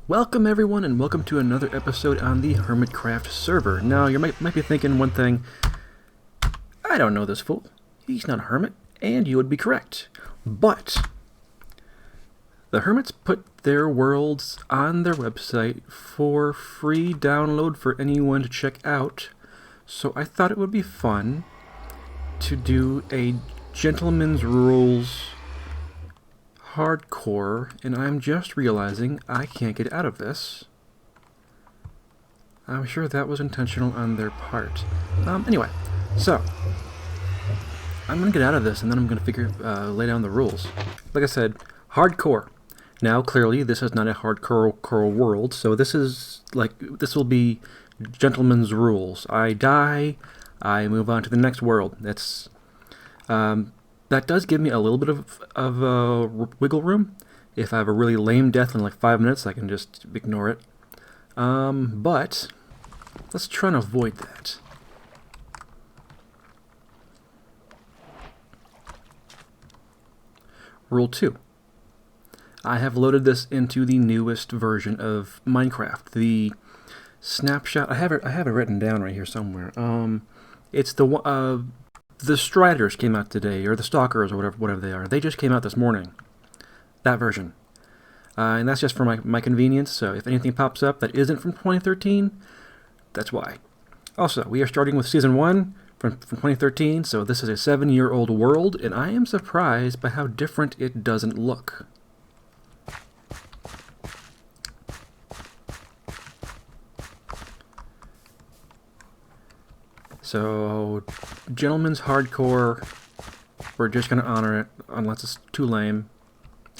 Welcome everyone and welcome to another episode on the Hermitcraft server. Now you might be thinking one thing, I don't know this fool, he's not a hermit, and you would be correct. But the hermits put their worlds on their website for free download for anyone to check out, so I thought it would be fun to do a gentleman's rules hardcore, and I'm just realizing I can't get out of this. I'm sure that was intentional on their part. Anyway, so I'm gonna get out of this, and then I'm gonna lay down the rules. Like I said, hardcore. Now, clearly, this is not a hardcore world, so this will be gentleman's rules. I die, I move on to the next world. That does give me a little bit of wiggle room. If I have a really lame death in like 5 minutes, I can just ignore it. But let's try and avoid that. Rule 2. I have loaded this into the newest version of Minecraft. The snapshot, I have it written down right here somewhere. It's the Striders came out today, or the Stalkers, or whatever they are. They just came out this morning. That version. And that's just for my convenience, so if anything pops up that isn't from 2013, that's why. Also, we are starting with Season 1 from 2013, so this is a 7-year-old world, and I am surprised by how different it doesn't look. So, gentleman's hardcore, we're just going to honor it, unless it's too lame.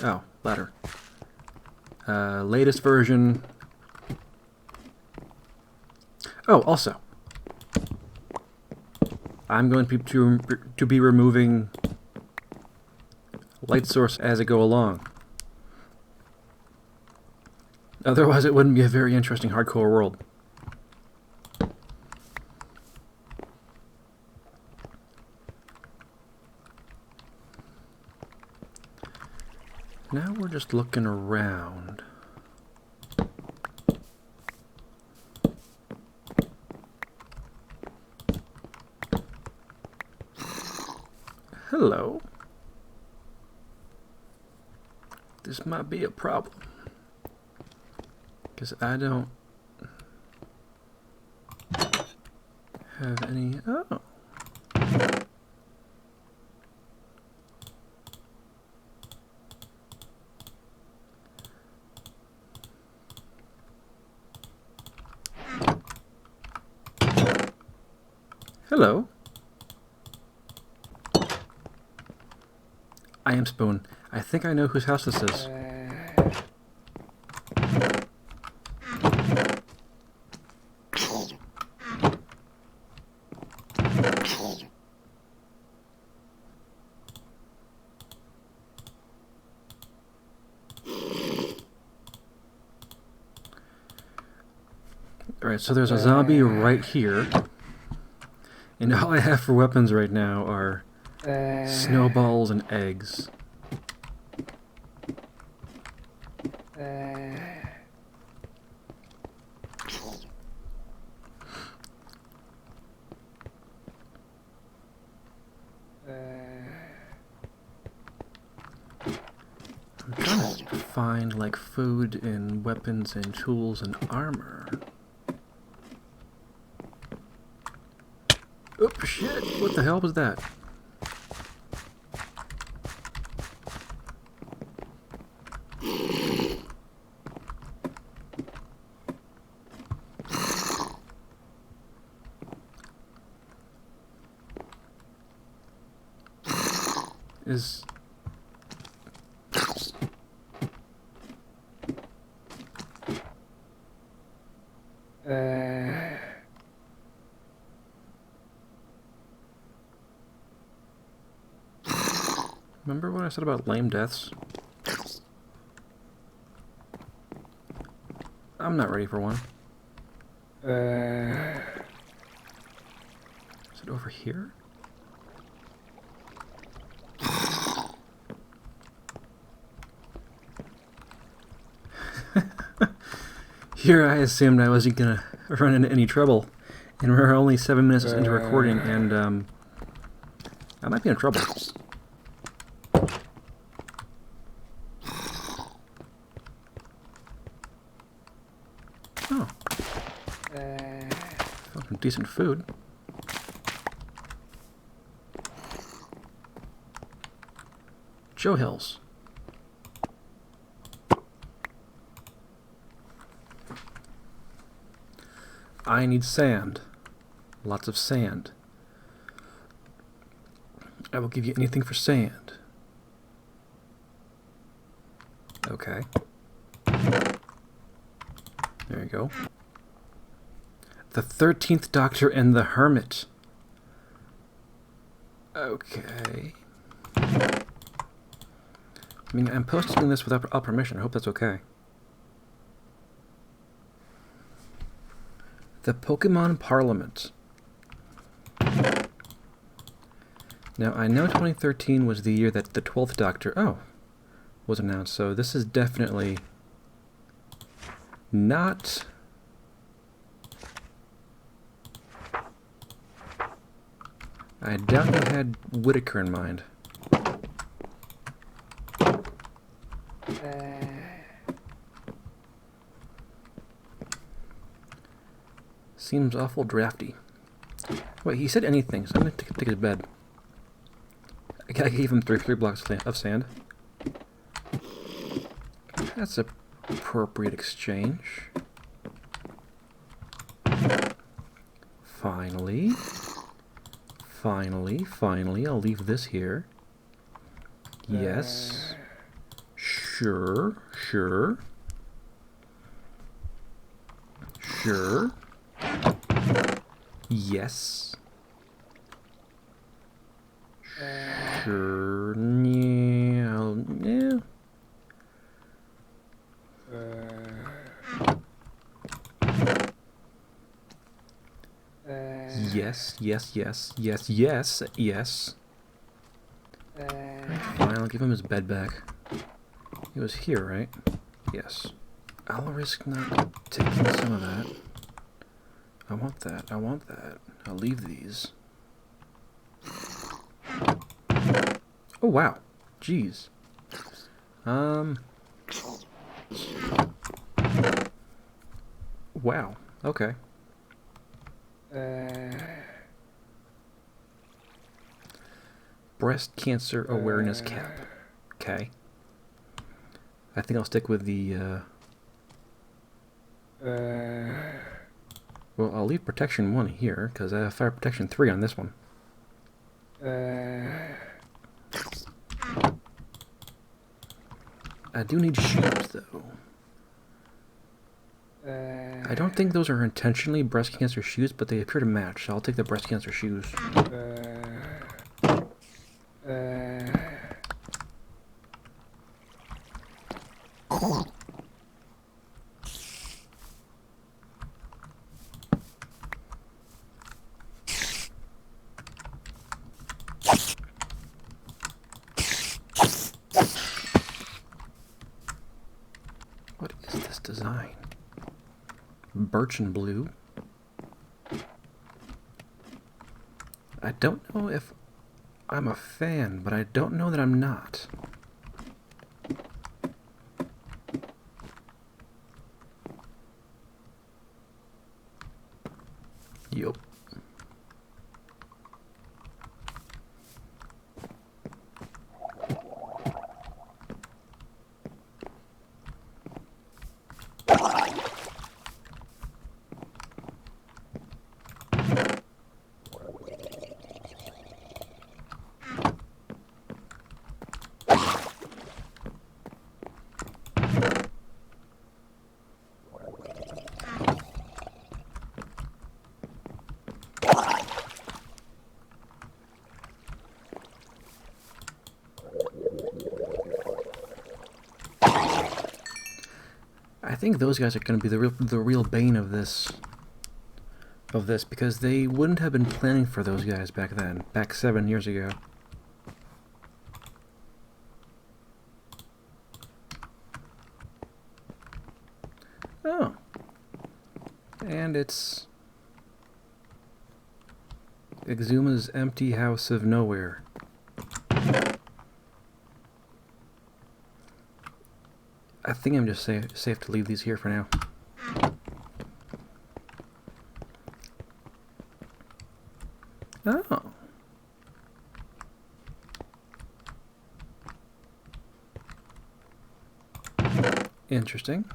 Oh, ladder. Latest version. Oh, also, I'm going to be removing light source as I go along. Otherwise, it wouldn't be a very interesting hardcore world. Now we're just looking around. Hello. This might be a problem, because I don't have any... Oh. Hello. I am Spoon. I think I know whose house this is. Alright, so there's a zombie right here. And all I have for weapons right now are snowballs and eggs. I'm trying to find like food and weapons and tools and armor. Oh shit, what the hell was that? Remember what I said about lame deaths? I'm not ready for one. Is it over here? Here I assumed I wasn't gonna run into any trouble, and we're only 7 minutes into recording, and I might be in trouble. Oh. Found some decent food. Joe Hills. I need sand. Lots of sand. I will give you anything for sand. Okay. There you go. The 13th Doctor and the Hermit. Okay. I mean, I'm posting this without permission. I hope that's okay. The Pokemon Parliament. Now, I know 2013 was the year that the 12th Doctor, was announced, so this is definitely not... I doubt you had Whittaker in mind. Seems awful drafty. Wait, he said anything, so I'm gonna take his bed. I gave him three blocks of sand. That's an appropriate exchange. Finally, I'll leave this here. Yes. Sure. Yes. Sure. Yeah. Yes. Fine, I'll give him his bed back. He was here, right? Yes. I'll risk not taking some of that. I want that. I'll leave these. Oh, wow. Jeez. Wow. Okay. Breast cancer awareness cap. Okay. I think I'll stick with the, well, I'll leave protection 1 here, because I have fire protection 3 on this one. I do need shoes, though. I don't think those are intentionally breast cancer shoes, but they appear to match, so I'll take the breast cancer shoes. What is this design? Birch and blue. I don't know if I'm a fan, but I don't know that I'm not. Yup. I think those guys are going to be the real bane of this because they wouldn't have been planning for those guys back then, back 7 years ago. Oh, And it's Exuma's empty house of nowhere. I think I'm just safe to leave these here for now. Oh. Interesting.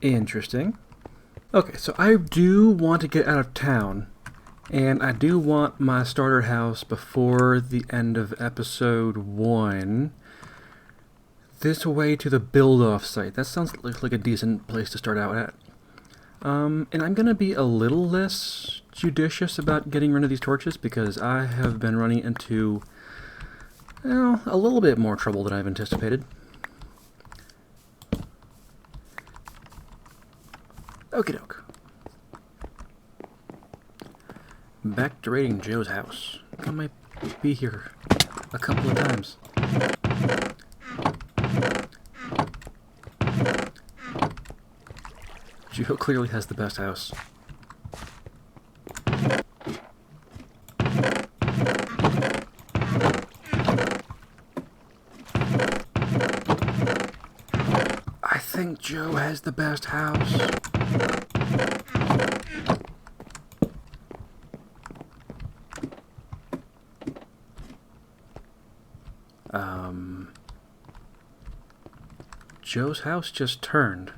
Interesting. Okay, so I do want to get out of town, and I do want my starter house before the end of episode 1. This way to the build-off site. That sounds like a decent place to start out at. And I'm going to be a little less judicious about getting rid of these torches because I have been running into, well, a little bit more trouble than I've anticipated. Okie doke. Back to raiding Joe's house. I might be here a couple of times. Joe clearly has the best house. I think Joe has the best house. Joe's house just turned.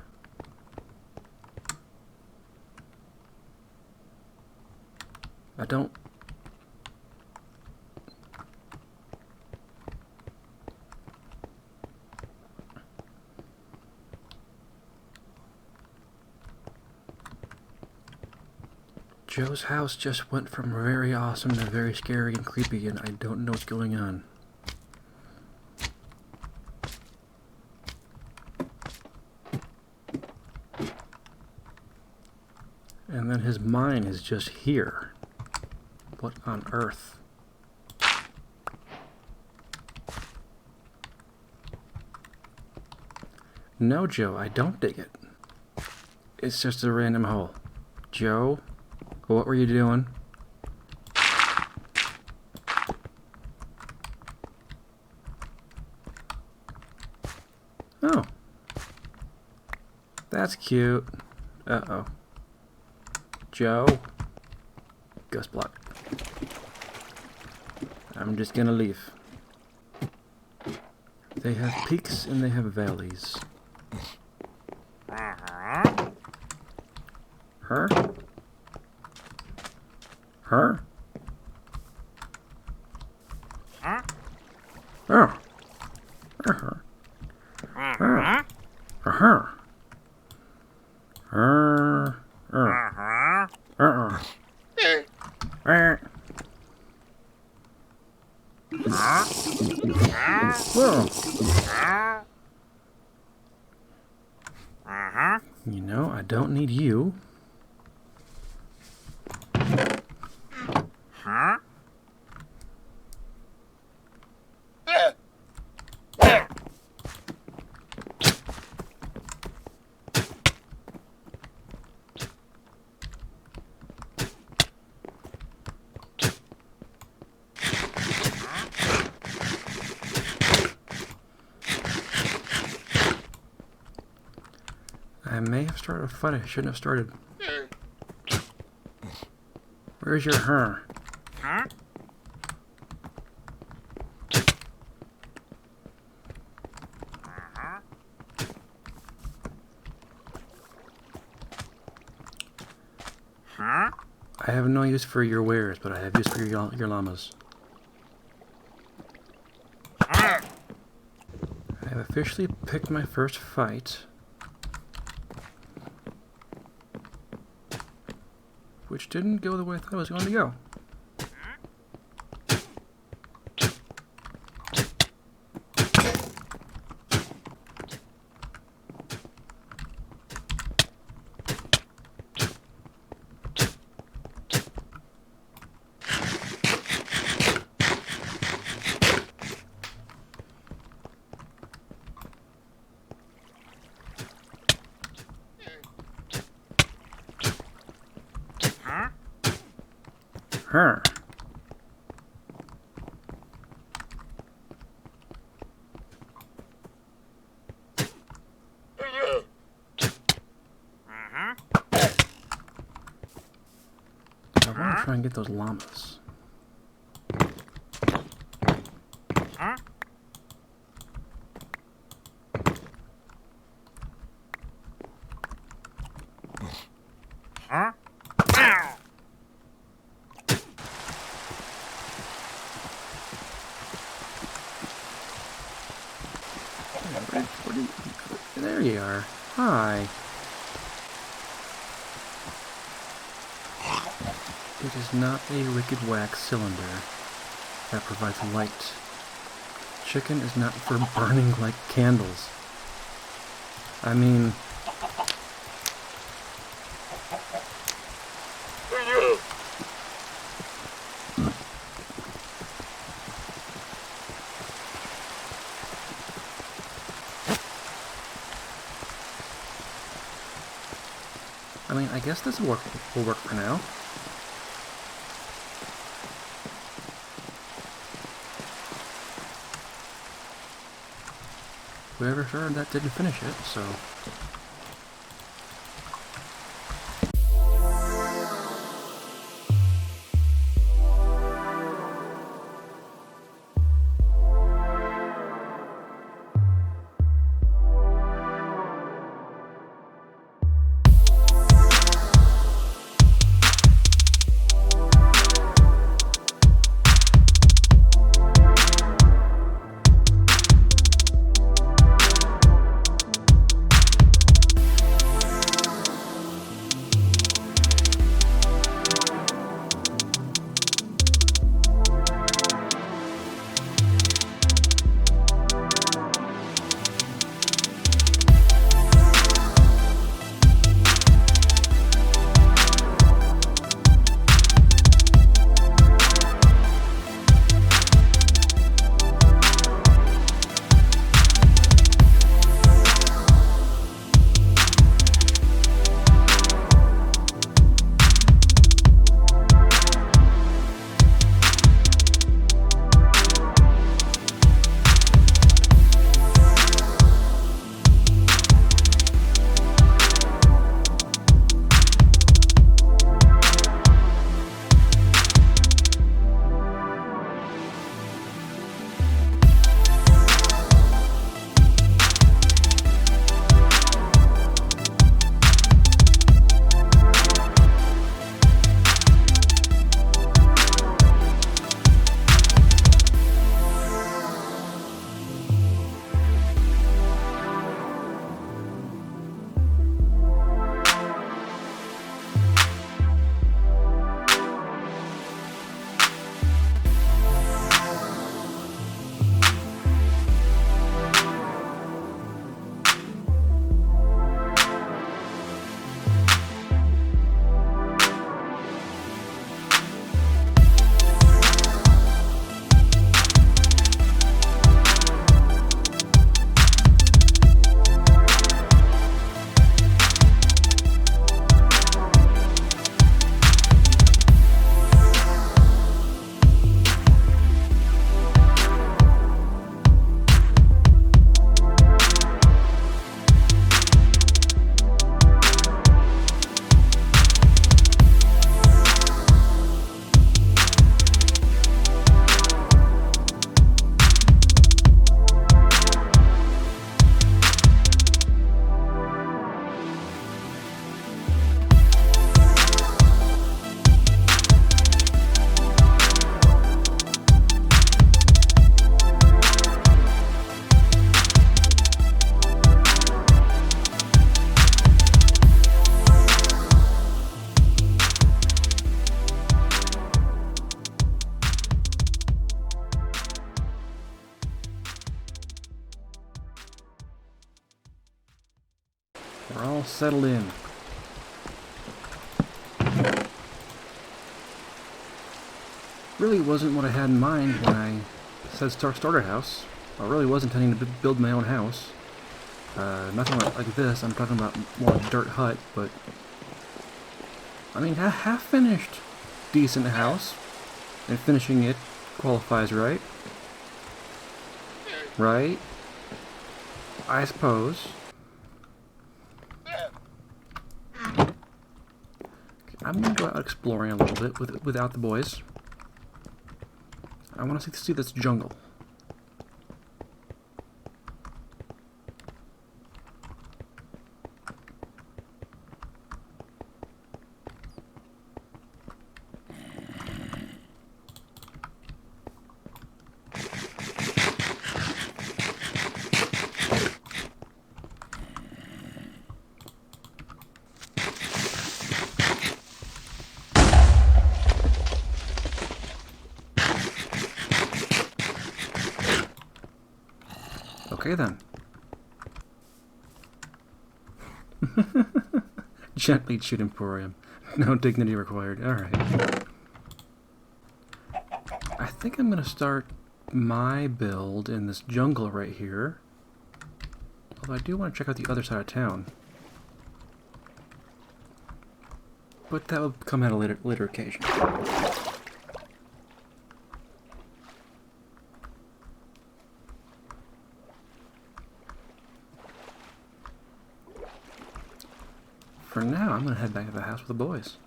I don't... Joe's house just went from very awesome to very scary and creepy, and I don't know what's going on. And then his mine is just here. What on earth? No, Joe, I don't dig it. It's just a random hole. Joe, what were you doing? Oh. That's cute. Uh-oh. Joe. Ghost block. I'm just gonna leave. They have peaks and they have valleys. Her? Her? Oh. Her. Her. Her. You know, I don't need you. I may have started a fight I shouldn't have started. Where's your her? I have no use for your wares, but I have use for your llamas. I have officially picked my first fight, which didn't go the way I thought it was going to go. Her. I want to try and get those llamas. There you are. Hi. It is not a wicked wax cylinder that provides light. Chicken is not for burning like candles. I mean... I guess this will work for now. Whoever started that didn't finish it, so... We're all settled in. Really wasn't what I had in mind when I said starter house. I really was intending to build my own house. Nothing like this. I'm talking about more dirt hut, but I mean, half finished. decent house, and finishing it qualifies, right? Right? I suppose. I'm gonna go out exploring a little bit without the boys. I want to see this jungle. Okay then. Gently chewed emporium. No dignity required. Alright. I think I'm going to start my build in this jungle right here. Although I do want to check out the other side of town. But that will come at a later occasion. For now, I'm going to head back to the house with the boys.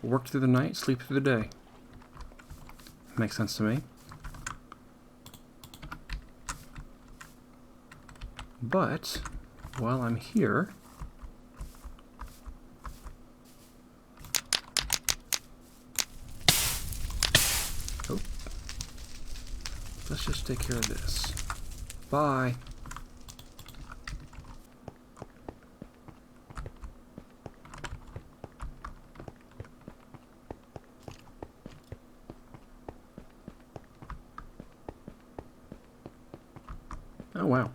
Work through the night, sleep through the day. Makes sense to me. But, while I'm here... Oh. Let's just take care of this. Bye. Oh, wow.